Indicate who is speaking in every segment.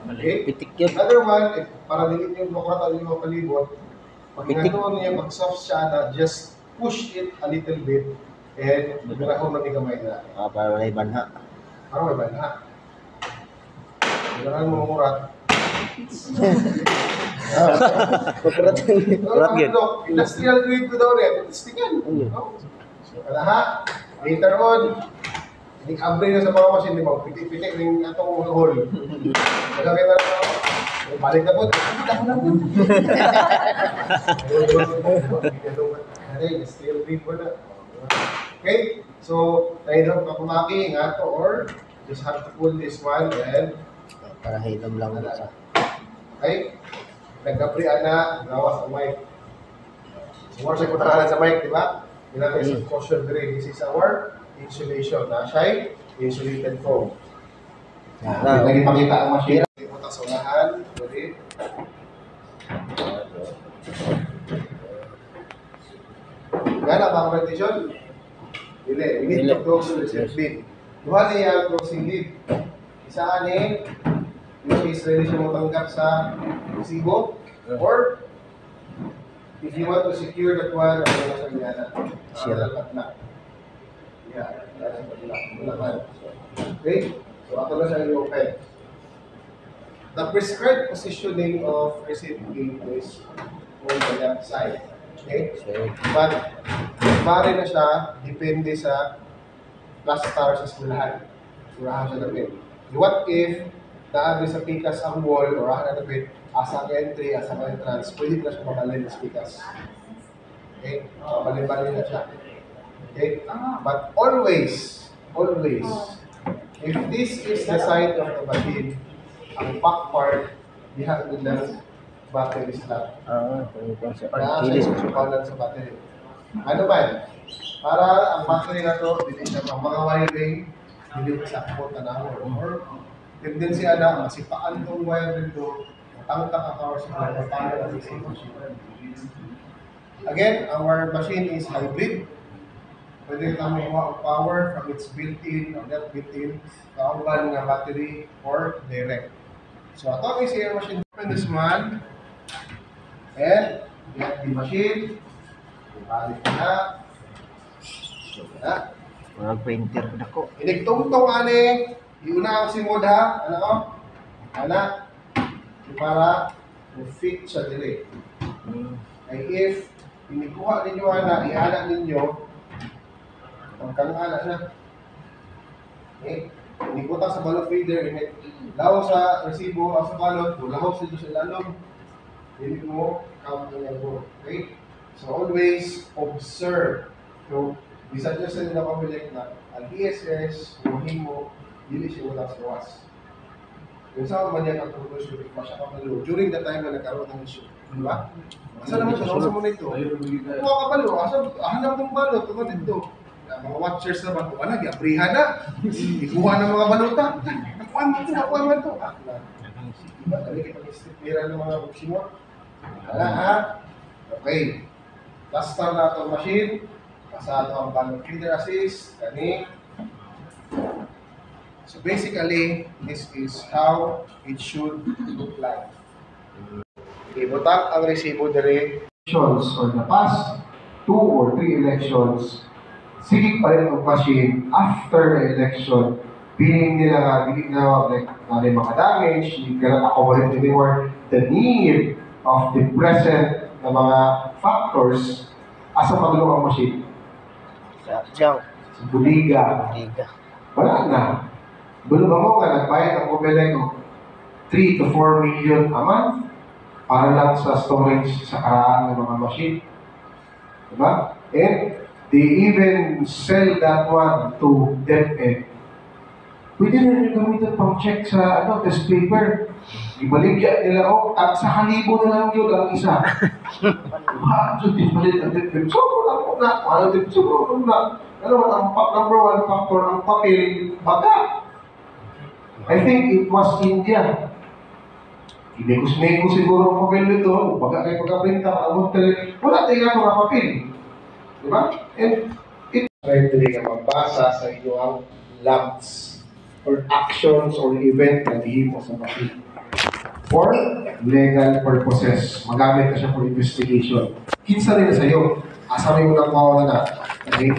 Speaker 1: Okay?
Speaker 2: Pitik yun.
Speaker 1: Another one, para din yung makurata yung mga palibot, pag ginagawa niya, mag-soft siya na just push it a little bit and bigla na may kamay na.
Speaker 2: Para may banha.
Speaker 1: Para may banha. Kailangan mo makurat.
Speaker 2: Kurat yun.
Speaker 1: Industrial grade ko daw rin. Stikan. Kalaha, later on, abre na sa mga machine, di ba? Pitik-pitik rin itong hole. Nagkakita na ako. Balik na po. Ako na po. Steel grade po na. Okay? So, tayo lang pakumaki nga to or just have to pull this one and
Speaker 2: para hilom lang sa.
Speaker 1: Okay? Nagkaprian na, gawas ang mic. So, once ay punta sa mic, di ba? Hindi natin sa caution grade. This is our insulation. Siya insulated foam. Lagi pakita ang machine. Punta sa unahan. Pwede. Gana ba ang partition? Dili. We need to close the lid. Duha na yung closing lid. Isa ani, which is ready siya matanggap sa resibo. Or, if you want to secure that one, ano na sa gana? Okay? So, ako na siya i-open. The prescribed positioning of receipt gate is on the left side. Okay? But, bari na siya, depende sa cluster sa skulahan. Surahan siya na pin. What if, naagri sa pikas ang wall, or ahan na pin, asa ka entry, asa ka entrance, pwede na siya mabalin sa pikas. Okay? Mabalin-balin na siya. Okay? But always, if this is the side of the machine, ang back part, diha ng battery slot. Nasa yung sukalan sa battery. Ano ba? Para ang battery na to, hindi siya mga wiring, hindi sa akot na naman. Or, tendency na, masipaan itong wiring to, matangtak ang power supply, paano na sa machine. Again, our machine is hybrid. Pwede ka makuha ang power from its built-in or not built-in, kauban ng battery or direct. So, ito is your machine. Open this one. And, get the machine. Ibalik na.
Speaker 2: Walang printer na ko.
Speaker 1: Inigtong-tong ani. Iuna ang simod ha. Ano ko? Ana. Para fit siya direct. Ay if inikuha ninyo ana, iana ninyo, magkang-ana siya. Okay? Inikuta sa balot feeder, lahaw sa resibo, sa balot, lahaw sa dito sa ilalong. Hindi mo count ng board. Okay? So always observe. So, bisan nyo sa nila pamilik na ang ESS, buhin mo, hindi siya wala sa was. Kung saan man yan ang troubleshoot, pa siya kapalo during the time na nagkaroon ng issue. Diba? Asa naman siya, nasa mo na ito. Kung kapalo, hanap mong balot, tungkol dito. Mga watchers naman, kung ano, giaprihan na. Ikuha ng mga balota. Nakuha mo ito. Diba? Dali kita mag-istipira ng mga buksimo. Wala ha? Okay. Last time na itong machine. Pasado ang balot feeder assist. Gani. So basically, this is how it should look like. Ibutang ang resibo dire. Or the past 2 or 3 elections, sige pa rin ang machine after the election. Piling nila nga, hindi na mga damage, hindi ka na accommodate anymore the need of the present na mga factors asa pagulong ang machine. Sa buliga. Wala na. Bulong mo nga, nagbayad ang Comelec ng 3 to 4 million a month para lang sa storage sa karaan ng mga machine. Diba? And they even sell that one to DepEd. Pwede na rin gamitin pang check sa test paper. Ibaligyan nila, at sa 1,000 na lang yun ang isa. So, dispalit ang DepEd. So, wala na. Ano, ang number 1 factor, ang papel, baga. I think it was India. Hindi ko siguro ang papel nito. Baga kayo pagkaprinta, wala tayo nga mga papel. Diba? And it try talaga magbasa sa inyong labs or actions or event na dihimo sa machine. for legal purposes. Magamit na siya for investigation. Kinsa rin na sa'yo. Asa may unang mawala na. Okay?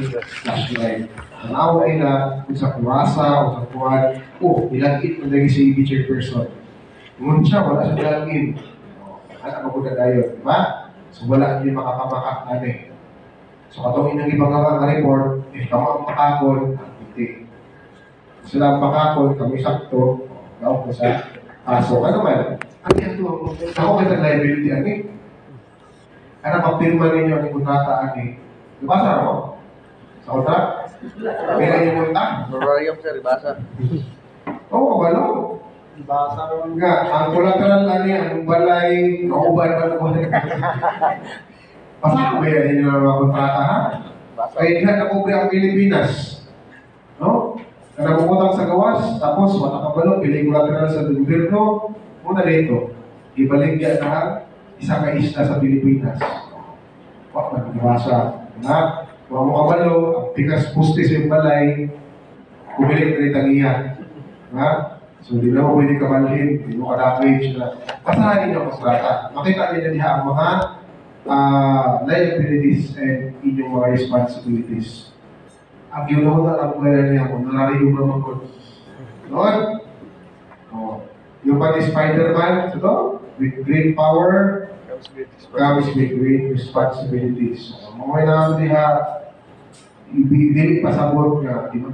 Speaker 1: Flashlight. Tanaw nila kung sa kurasa o sa kuwan. Ilagit na lagi si teacher person. Ngun siya, wala siya ilagin. Ano ko na dayon, di ba? So wala hindi makakamakak na eh. So katong inang ibang report, if kamo ang pakakon, hindi. Sila ang pakakon, kami sakto, daw ko sa kaso. Ano man? Ano yan to? Ako kita liability ani. Ano papirma ninyo ang kontrata ani? Ibasa mo? Sa kontrata? Pila yung kontrata?
Speaker 2: Memorandum sir, ibasa.
Speaker 1: Oo, wala. Ibasa naman nga. Ang collateral ani, ang balay, kauban ba naman? Basa ko ba yan yung mga kontrata ha? Kaya dihan na pobre ang Pilipinas. No? Na namumutang sa gawas, tapos matakabalo, pelikulateral sa gobyerno, muna dito, ibaligyan na isang kaisla sa Pilipinas. Wak na nabasa na, mga makabalo, ang pikas pustis yung balay, kumilit na itangiyan. Ha? So, di na mo pwede kabalhin, di mo ka-damage na. Pasahin niyo ang kontrata. Makita niyo na diha ang mga liabilities and inyong mga responsibilities. Ang yun ako na lang kaya niya kung narariyong naman ko. Noon? Oh. Yung pa ni Spider-Man, ito, with great power, comes with great responsibilities. Mga naman diha, ibigay pasabot nga, di ba